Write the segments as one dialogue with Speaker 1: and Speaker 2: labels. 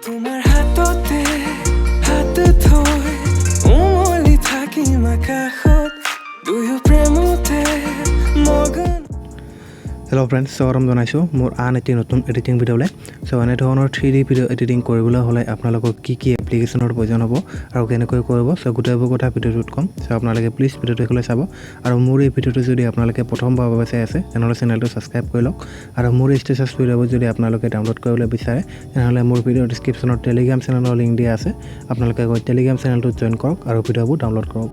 Speaker 1: তোমাৰ হাততে হাত থৈ উমলি থাকিম আকাশত দুয়ো প্ৰেমতে মগন।
Speaker 2: হেল্ল' ফ্ৰেণ্ডছ, স্বাগতম জনাইছোঁ মোৰ আন এটি নতুন এডিটিং ভিডিঅ'লৈ। চ' এনেধৰণৰ 3D ভিডিঅ' এডিটিং কৰিবলৈ হ'লে আপোনালোকৰ কি এপ্লিকেশ্যনৰ প্ৰয়োজন হ'ব আৰু কেনেকৈ কৰিব, চ' গোটেইবোৰ কথা ভিডিঅ'টোত ক'ম। চ' আপোনালোকে প্লিজ ভিডিঅ'টো শেষলৈ চাব। আৰু মোৰ এই ভিডিঅ'টো যদি আপোনালোকে প্ৰথমবাৰৰ বাবে চাই আছে তেনেহ'লে চেনেলটো ছাবস্ক্ৰাইব কৰি লওক। আৰু মোৰ এই ষ্টেটাছ ভিডিঅ'বোৰ যদি আপোনালোকে ডাউনলোড কৰিবলৈ বিচাৰে তেনেহ'লে মোৰ ভিডিঅ'ৰ ডিছক্ৰিপশ্যনত টেলিগ্ৰাম চেনেলৰ লিংক দিয়া আছে। আপোনালোকে গৈ টেলিগ্ৰাম চেনেলটোত জইন কৰক আৰু ভিডিঅ'বোৰ ডাউনলোড কৰক।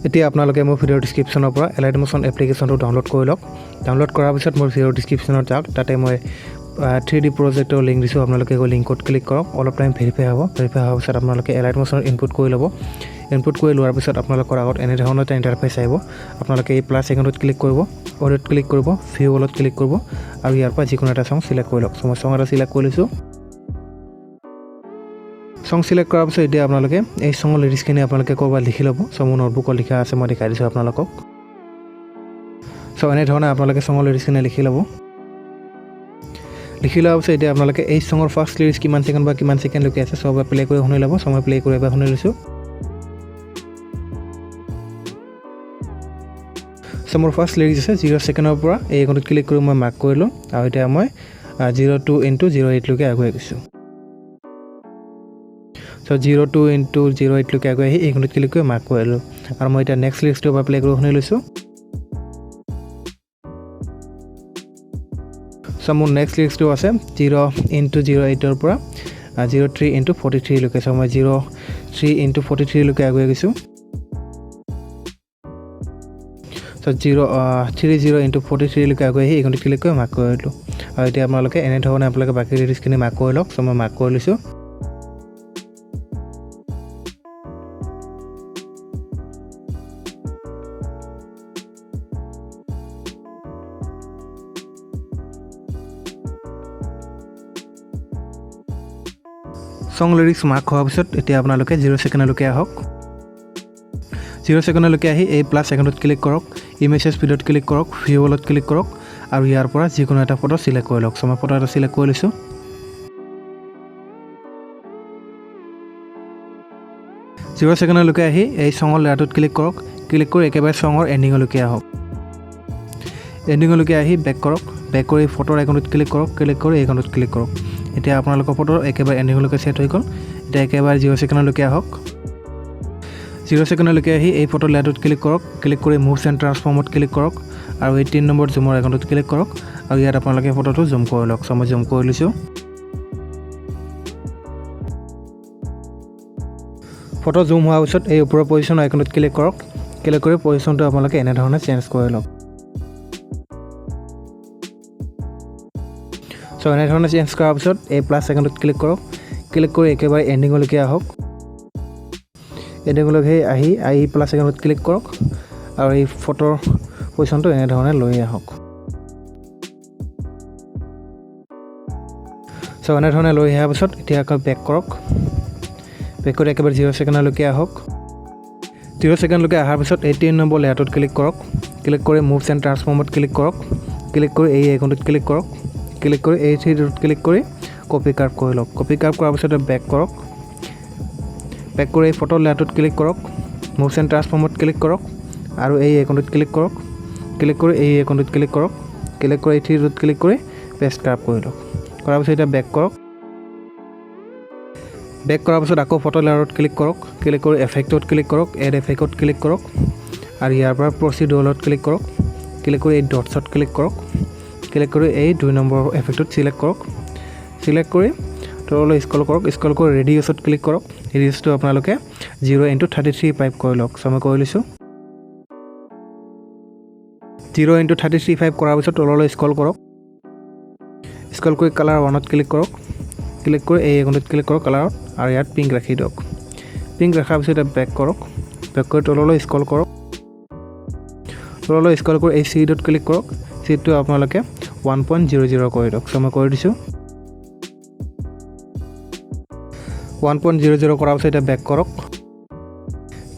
Speaker 2: এতিয়া আপোনালোকে মোৰ ভিডিঅ'ৰ ডিছক্ৰিপশ্যনৰ পৰা এলাইট মোশ্যন এপ্লিকেশ্যনটো ডাউনলোড কৰি লওক। ডাউনলোড কৰাৰ পিছত মোৰ ভিডিঅ'ৰ ডিছক্ৰিপশ্যনত যাওক, তাতে মই 3D প্ৰজেক্টৰ লিংক দিছোঁ। আপোনালোকে গৈ লিংকত ক্লিক কৰক। অলপ টাইম ভেৰিফাই হ'ব। ভেৰিফাই হোৱাৰ পিছত আপোনালোকে এলাইট মোশ্যন ইনপুট কৰি ল'ব। ইনপুট কৰি লোৱাৰ পিছত আপোনালোকৰ আগত এনেধৰণৰ এটা ইণ্টাৰফেচ আহিব। আপোনালোকে এই প্লাছ আইকনটোত ক্লিক কৰিব, অডিঅ'ত ক্লিক কৰিব, ভিউ অলত ক্লিক কৰিব আৰু ইয়াৰ পৰা যিকোনো এটা চং চিলেক্ট কৰি লওক। চ' মই চং এটা চিলেক্ট কৰি লৈছোঁ। চং চিলেক্ট কৰাৰ পিছত এতিয়া আপোনালোকে এই চঙৰ লিৰিক্সখিনি আপোনালোকে ক'ৰবাত লিখি ল'ব। চ' মোৰ নোটবুকত লিখা আছে, মই দেখাই দিছোঁ আপোনালোকক। চ' এনেধৰণে আপোনালোকে চঙৰ লিৰিক্সখিনি লিখি ল'ব। লিখি লোৱাৰ পিছত এতিয়া আপোনালোকে এই চঙৰ ফাৰ্ষ্ট লিৰিক্স কিমান ছেকেণ্ড বা কিমান ছেকেণ্ডলৈকে আছে চব প্লে কৰি শুনি ল'ব। চ' মই প্লে কৰি এবাৰ শুনি লৈছোঁ। চ' মোৰ ফাৰ্ষ্ট লিৰিক্স আছে 0 ছেকেণ্ডৰ পৰা এই আইকনটোত ক্লিক কৰি মই মাৰ্ক কৰিলোঁ আৰু এতিয়া মই 02:08লৈকে আগুৱাই গৈছোঁ। চ' 02:08লৈকে আগুৱাই আহি এইখনত ক্লিক কৰি মাৰ্ক কৰিলোঁ আৰু মই এতিয়া নেক্সট লিৰিক্সটো এবাৰ প্লে কৰি শুনি লৈছোঁ। চ' মোৰ নেক্সট লিৰিক্সটো আছে 0:08ৰ পৰা 03:43লৈকে। চ' মই 03:43লৈকে আগুৱাই গৈছোঁ। চ' 30:43লৈকে আগুৱাই আহি এইখনত ক্লিক কৰি মাৰ্ক কৰিলোঁ আৰু এতিয়া আপোনালোকে এনেধৰণে আপোনালোকে বাকী লিৰিক্সখিনি মাৰ্ক কৰি লওক। চ' মই মাৰ্ক কৰি লৈছোঁ। চং লিৰিক্স মাৰ্ক হোৱাৰ পিছত এতিয়া আপোনালোকে 0 ছেকেণ্ডলৈকে আহক। 0 ছেকেণ্ডলৈকে আহি এই প্লাছ আইকনটোত ক্লিক কৰক, ইমেজেছ ভিডিঅ'ত ক্লিক কৰক, ভিউ অলত ক্লিক কৰক আৰু ইয়াৰ পৰা যিকোনো এটা ফটো চিলেক্ট কৰি লওক। চ' মই ফটো এটা চিলেক্ট কৰি লৈছোঁ। জিৰ' ছেকেণ্ডলৈকে আহি এই চঙৰ লেয়াৰটোত ক্লিক কৰক। ক্লিক কৰি একেবাৰে চঙৰ এণ্ডিঙলৈকে আহক। এণ্ডিঙলৈকে আহি বেক কৰক। বেক কৰি ফটোৰ আইকনটোত ক্লিক কৰক। ক্লিক কৰি এইখনত ক্লিক কৰক। এতিয়া আপোনালোকৰ ফটো একেবাৰে এণ্ডিঙলৈকে ছেট হৈ গ'ল। এতিয়া একেবাৰে 0 ছেকেণ্ডলৈকে আহক। 0 ছেকেণ্ডলৈকে আহি এই ফটো লেয়াৰটোত ক্লিক কৰক। ক্লিক কৰি মুভছ এণ্ড ট্ৰান্সফৰ্মত ক্লিক কৰক আৰু এই 3 নম্বৰ জুমৰ আইকনটোত ক্লিক কৰক আৰু ইয়াত আপোনালোকে ফটোটো জুম কৰি লওক। চ' মই জুম কৰি লৈছোঁ। ফটো জুম হোৱাৰ পিছত এই ওপৰৰ পজিশ্যন আইকনটোত ক্লিক কৰক। ক্লিক কৰি পজিশ্যনটো আপোনালোকে এনেধৰণে চেঞ্জ কৰি লওক। চ' এনেধৰণে চেঞ্জ কৰাৰ পিছত এই প্লাছ আইকনটোত ক্লিক কৰক। ক্লিক কৰি একেবাৰে এণ্ডিঙলৈকে আহক। এণ্ডিঙলৈকে আহি প্লাছ আইকনটোত ক্লিক কৰক আৰু এই ফটোৰ পজিশ্যনটো এনেধৰণে লৈ আহক। চ' এনেধৰণে লৈ অহাৰ পিছত এতিয়া আকৌ বেক কৰক। বেক কৰি একেবাৰে 0 ছেকেণ্ডলৈকে আহক। 0 ছেকেণ্ডলৈকে অহাৰ পিছত এই 3 নম্বৰ লেয়াৰটোত ক্লিক কৰক। ক্লিক কৰি মুভছ এণ্ড ট্ৰান্সফৰ্মত ক্লিক কৰক। ক্লিক কৰি এই আইকনটোত ক্লিক কৰক। ক্লিক কৰি এই 3ডট ক্লিক কৰি কপি কাৰ্ভ কৰি লওক। কপি কাৰ্ভ কৰাৰ পিছত বেক কৰক। বেক কৰি এই ফটো লেয়াৰটোত ক্লিক কৰক। মুভছ এণ্ড ট্ৰান্সফৰ্মত ক্লিক কৰক আৰু এই আইকনটোত ক্লিক কৰক। ক্লিক কৰি এই আইকনটোত ক্লিক কৰক। ক্লিক কৰি এই 3ডট ক্লিক কৰি পেষ্ট কাৰ্ভ কৰি লওক। কৰাৰ পিছত এতিয়া বেক কৰক। বেক কৰাৰ পিছত আকৌ ফটো লেয়াৰত ক্লিক কৰক। ক্লিক কৰি এফেক্টত ক্লিক কৰক। এড এফেক্টত ক্লিক কৰক আৰু ইয়াৰ পৰা প্ৰচিড অলত ক্লিক কৰক। ক্লিক কৰি এই ডটছত ক্লিক কৰক। ক্লিক কৰি এই 2 নম্বৰ এফেক্টত চিলেক্ট কৰক। চিলেক্ট কৰি তললৈ স্ক্ৰল কৰক। স্ক্ৰল কৰি ৰেডিয়াছত ক্লিক কৰক। ৰেডিয়াছটো আপোনালোকে 0:33.5 কৰি লওক। চ' মই কৰি লৈছোঁ। 0:33.5 কৰাৰ পিছত তললৈ স্ক্ৰল কৰক। স্ক্ৰল কৰি কালাৰ 1ত ক্লিক কৰক। ক্লিক কৰি এই আইকনটোত ক্লিক কৰক কালাৰত আৰু ইয়াত পিংক ৰাখি দিয়ক। পিংক ৰখাৰ পিছত বেক কৰক। বেক কৰি তললৈ স্ক্ৰল কৰক। তললৈ স্ক্ৰল কৰি এই চিডত ক্লিক কৰক। চিডটো আপোনালোকে 1.00 কৰি দিয়ক। চ' মই কৰি দিছোঁ। 1.00 কৰাৰ পিছত এতিয়া বেক কৰক।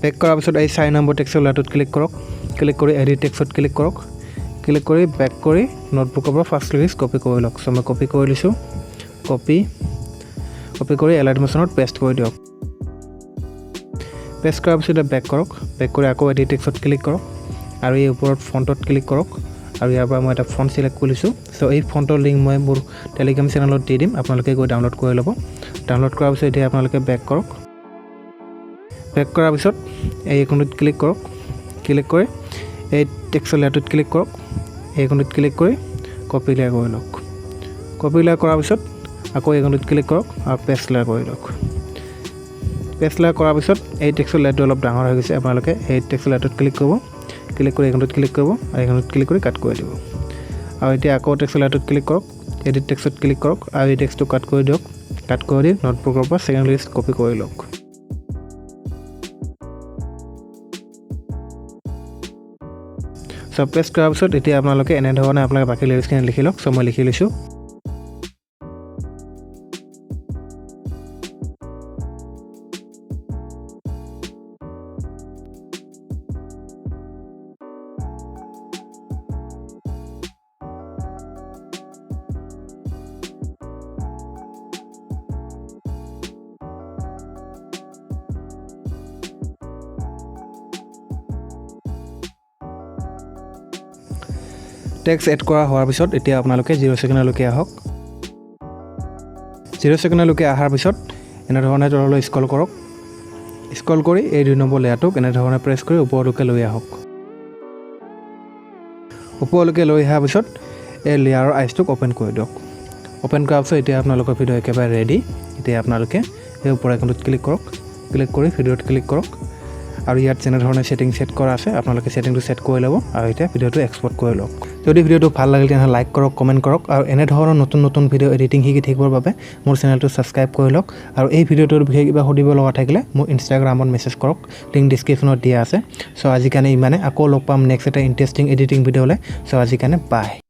Speaker 2: বেক কৰাৰ পিছত এই 4 নম্বৰ টেক্সটৰ লেয়াৰটোত ক্লিক কৰক। ক্লিক কৰি এডিট টেক্সটত ক্লিক কৰক। ক্লিক কৰি বেক কৰি নোটবুকৰ পৰা ফাৰ্ষ্ট লিৰিক্স কপি কৰি লওক। চ' মই কপি কৰি লৈছোঁ। কপি কপি কৰি এলাইট মোশ্যনত পেষ্ট কৰি দিয়ক পেষ্ট কৰাৰ পিছত বেক কৰক বেক কৰি আকৌ এডিট টেক্সটত ক্লিক কৰক আৰু এই ওপৰত ফণ্টত ক্লিক কৰক আৰু ইয়াৰ পৰা মই এটা ফণ্ট সিলেক্ট কৰিছোঁ সো এই ফণ্টৰ লিংক মই মোৰ টেলিগ্ৰাম চেনেলত দি দিম আপোনালোকে গৈ ডাউনলোড কৰি ল'ব ডাউনলোড কৰাৰ পিছত এতিয়া আপোনালোকে বেক কৰক বেক কৰাৰ পিছত এই আইকনত ক্লিক কৰক ক্লিক কৰি এই টেক্সট লেয়াৰটোত ক্লিক কৰক এই আইকনত ক্লিক কৰি কপি লেয়াৰ কৰি লওক কপি লেয়াৰ কৰাৰ পিছত আকৌ এই আইকনত ক্লিক কৰক আৰু পেষ্ট লেয়াৰ কৰি লওক পেষ্ট লেয়াৰ কৰাৰ পিছত এই টেক্সট লেয়াৰটো অলপ ডাঙৰ হৈ গৈছে আপোনালোকে এই টেক্সট লেয়াৰটোত ক্লিক কৰিব ক্লিক কৰি আইকনত ক্লিক কৰিব আৰু আইকনত ক্লিক কৰি কাট কৰি দিব আৰু এতিয়া আকৌ টেক্সট লেয়াৰটোত ক্লিক কৰক এডিট টেক্সটত ক্লিক কৰক আৰু এই টেক্সটটো কাট কৰি দিয়ক কাট কৰি দি নোটবুকৰ পৰা সেকেন্ড লিষ্ট কপি কৰি লওক সো পেষ্ট কৰাৰ পিছত এতিয়া আপোনালোকে এনে ধৰণে আপোনালোকে বাকি লিৰিক্সখিনি লিখি লওক সো মই লিখি লৈছোঁ টেক্সট এড কৰা হোৱাৰ পিছত এতিয়া আপোনালোকে 0 সেকেন্ডলৈকে আহক 0 সেকেন্ডলৈকে অহাৰ পিছত এনে ধৰণে তললৈ স্ক্ৰল কৰক স্ক্ৰল কৰি এই 2 নম্বৰ লেয়াৰটোক এনে ধৰণে প্ৰেছ কৰি ওপৰলৈকে লৈ আহক ওপৰলৈকে লৈ অহাৰ পিছত এই লেয়াৰৰ আইচটোক ওপেন কৰি দিয়ক ওপেন কৰাৰ পিছত এতিয়া আপোনালোকৰ ভিডিঅ' একেবাৰে ৰেডি এতিয়া আপোনালোকে এই ওপৰ আইকনত ক্লিক কৰক ক্লিক কৰি ভিডিঅ'ত ক্লিক কৰক আৰু ইয়াত যেনে ধৰণে সেটিং সেট কৰা আছে আপোনালোকে সেটিংটো সেট কৰি ল'ব আৰু এতিয়া ভিডিঅ'টো এক্সপোৰ্ট কৰি লওক যদি ভিডিঅ'টো ভাল লাগিল তেনে লাইক কৰক কমেন্ট কৰক আৰু এনে ধৰণৰ নতুন ভিডিঅ' এডিটিং শিকি থাকিবৰ বাবে মোৰ চেনেলটো সাবস্ক্ৰাইব কৰি লওক আৰু এই ভিডিঅ'টোৰ বিষয়ে কিবা সুধিব লগা থাকিলে মোৰ ইনষ্টাগ্ৰামত মেছেজ কৰক লিংক ডেছক্ৰিপশ্যনত দিয়া আছে সো আজি কাৰণে ইমানে আকৌ লগ পাম নেক্সট এটা ইন্টাৰেষ্টিং এডিটিং ভিডিঅ'লৈ সো আজি কাৰণে বাই